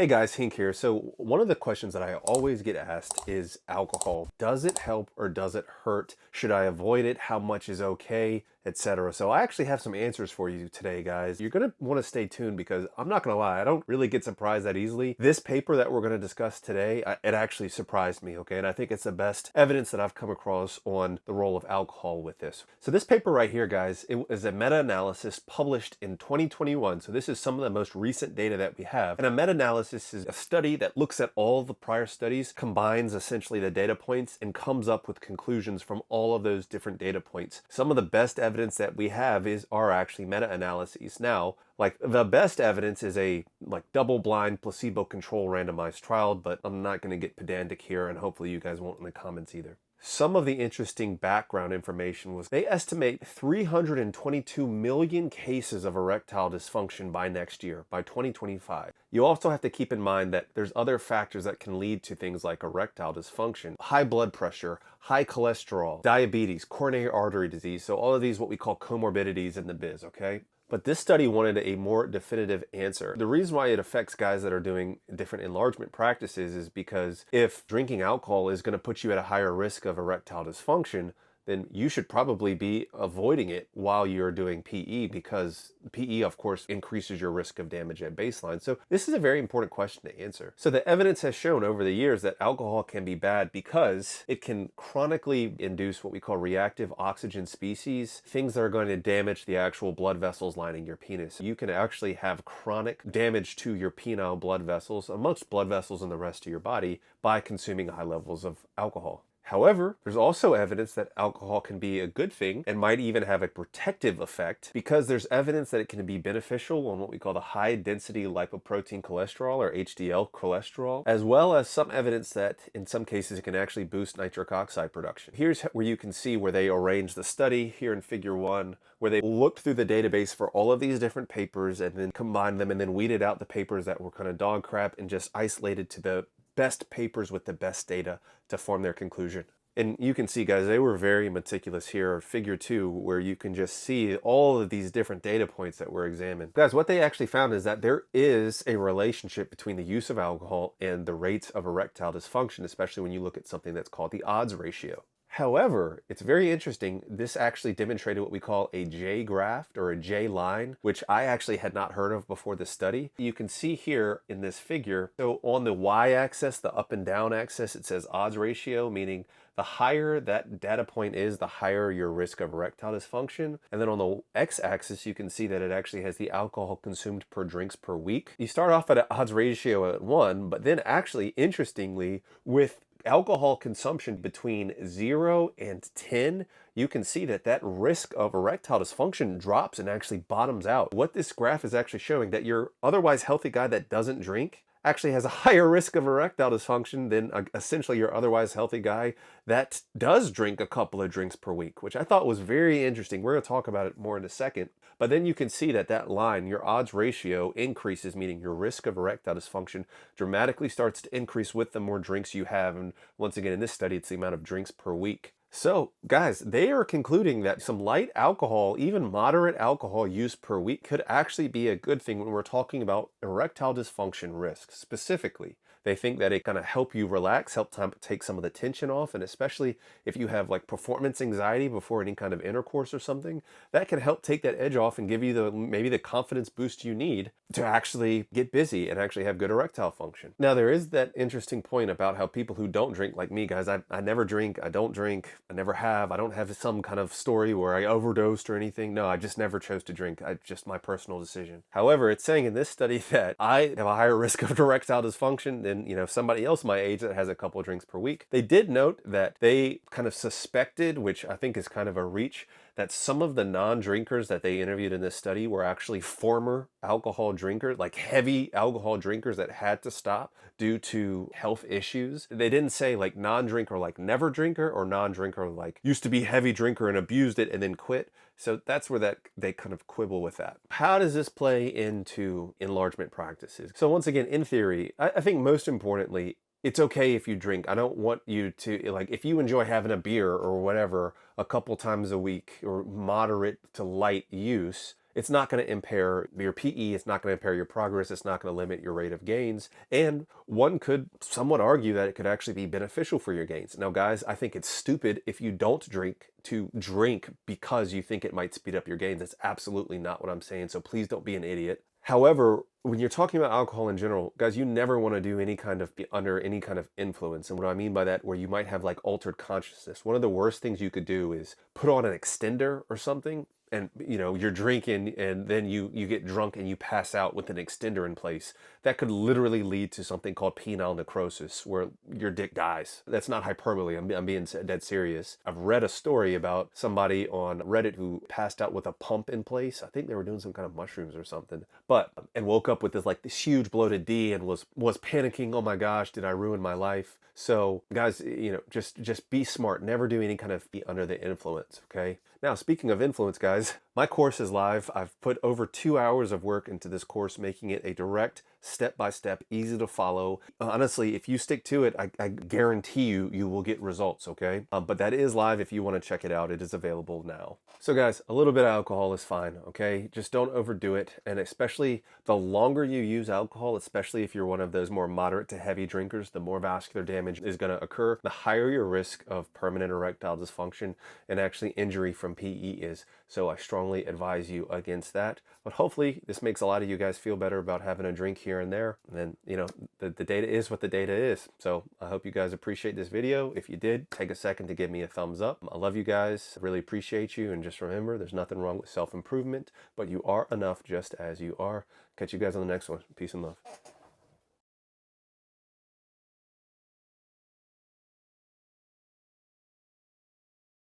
Hey guys, Hink here. So one of the questions that I always get asked is alcohol. Does it help or does it hurt? Should I avoid it? How much is okay? Etc. So I actually have some answers for you today, guys. You're going to want to stay tuned because I'm not going to lie, I don't really get surprised that easily. This paper that we're going to discuss today, it actually surprised me, okay? And I think it's the best evidence that I've come across on the role of alcohol with this. So this paper right here, guys, it is a meta-analysis published in 2021. So this is some of the most recent data that we have. And a meta-analysis is a study that looks at all the prior studies, combines essentially the data points, and comes up with conclusions from all of those different data points. Some of the best evidence that we have are actually meta-analyses. Now, like the best evidence is a double-blind placebo-controlled randomized trial, but I'm not going to get pedantic here, and hopefully you guys won't in the comments either. Some of the interesting background information was they estimate 322 million cases of erectile dysfunction by next year, by 2025. You also have to keep in mind that there's other factors that can lead to things like erectile dysfunction, high blood pressure, high cholesterol, diabetes, coronary artery disease. So all of these what we call comorbidities in the biz, okay? But this study wanted a more definitive answer. The reason why it affects guys that are doing different enlargement practices is because if drinking alcohol is going to put you at a higher risk of erectile dysfunction, then you should probably be avoiding it while you're doing PE, because PE, of course, increases your risk of damage at baseline. So this is a very important question to answer. So the evidence has shown over the years that alcohol can be bad because it can chronically induce what we call reactive oxygen species, things that are going to damage the actual blood vessels lining your penis. You can actually have chronic damage to your penile blood vessels, amongst blood vessels in the rest of your body, by consuming high levels of alcohol. However, there's also evidence that alcohol can be a good thing and might even have a protective effect, because there's evidence that it can be beneficial on what we call the high density lipoprotein cholesterol, or HDL cholesterol, as well as some evidence that in some cases it can actually boost nitric oxide production. Here's where you can see where they arranged the study here in figure 1, where they looked through the database for all of these different papers and then combined them and then weeded out the papers that were kind of dog crap and just isolated to the best papers with the best data to form their conclusion. And you can see, guys, they were very meticulous here. Figure 2, where you can just see all of these different data points that were examined. Guys, what they actually found is that there is a relationship between the use of alcohol and the rates of erectile dysfunction, especially when you look at something that's called the odds ratio. However, it's very interesting. This actually demonstrated what we call a J graph, or a J line, which I actually had not heard of before this study. You can see here in this figure, so on the y-axis, the up and down axis, it says odds ratio, meaning the higher that data point is, the higher your risk of erectile dysfunction. And then on the x-axis, you can see that it actually has the alcohol consumed per drinks per week. You start off at an odds ratio at 1, but then actually, interestingly, with alcohol consumption between 0 and 10, you can see that that risk of erectile dysfunction drops and actually bottoms out. What this graph is actually showing, that your otherwise healthy guy that doesn't drink actually has a higher risk of erectile dysfunction than essentially your otherwise healthy guy that does drink a couple of drinks per week, which I thought was very interesting. We're going to talk about it more in a second. But then you can see that that line, your odds ratio, increases, meaning your risk of erectile dysfunction dramatically starts to increase with the more drinks you have. And once again, in this study, it's the amount of drinks per week. So, guys, they are concluding that some light alcohol, even moderate alcohol use per week, could actually be a good thing when we're talking about erectile dysfunction risk specifically. They think that it kind of help you relax, help take some of the tension off, and especially if you have like performance anxiety before any kind of intercourse or something, that can help take that edge off and give you maybe the confidence boost you need to actually get busy and actually have good erectile function. Now, there is that interesting point about how people who don't drink, like me, guys, I never drink, I don't drink, I never have. I don't have some kind of story where I overdosed or anything. No, I just never chose to drink. Just my personal decision. However, it's saying in this study that I have a higher risk of erectile dysfunction than, somebody else my age that has a couple of drinks per week. They did note that they kind of suspected, which I think is kind of a reach, that some of the non-drinkers that they interviewed in this study were actually former alcohol drinkers, like heavy alcohol drinkers that had to stop due to health issues. They didn't say like non-drinker like never drinker, or non-drinker like used to be heavy drinker and abused it and then quit. So that's where they kind of quibble with that. How does this play into enlargement practices? So once again, in theory, I think most importantly, it's okay if you drink. I don't want you to, like, if you enjoy having a beer or whatever a couple times a week, or moderate to light use, It's not going to impair your PE, it's not going to impair your progress, it's not going to limit your rate of gains, and one could somewhat argue that it could actually be beneficial for your gains. Now, guys, I think it's stupid if you don't drink to drink because you think it might speed up your gains. That's absolutely not what I'm saying, so please don't be an idiot. However, when you're talking about alcohol in general, guys, you never want to do any kind of be under any kind of influence. And what I mean by that, where you might have like altered consciousness. One of the worst things you could do is put on an extender or something, and you're drinking and then you get drunk and you pass out with an extender in place. That could literally lead to something called penile necrosis, where your dick dies. That's not hyperbole. I'm being dead serious. I've read a story about somebody on Reddit who passed out with a pump in place. I think they were doing some kind of mushrooms or something, but and woke up with this huge bloated D and was panicking. Oh my gosh, did I ruin my life? So guys, just be smart. Never do any kind of be under the influence, okay? Now, speaking of influence, guys, my course is live. I've put over 2 hours of work into this course, making it a direct, step-by-step, easy to follow. Honestly, if you stick to it, I guarantee you will get results, okay? But that is live if you want to check it out. It is available now. So guys, a little bit of alcohol is fine, okay? Just don't overdo it. And especially the longer you use alcohol, especially if you're one of those more moderate to heavy drinkers, the more vascular damage is going to occur, the higher your risk of permanent erectile dysfunction and actually injury from PE is. So I strongly advise you against that. But hopefully this makes a lot of you guys feel better about having a drink here and there. And then, the data is what the data is. So I hope you guys appreciate this video. If you did, take a second to give me a thumbs up. I love you guys. I really appreciate you. And just remember, there's nothing wrong with self-improvement, but you are enough just as you are. Catch you guys on the next one. Peace and love.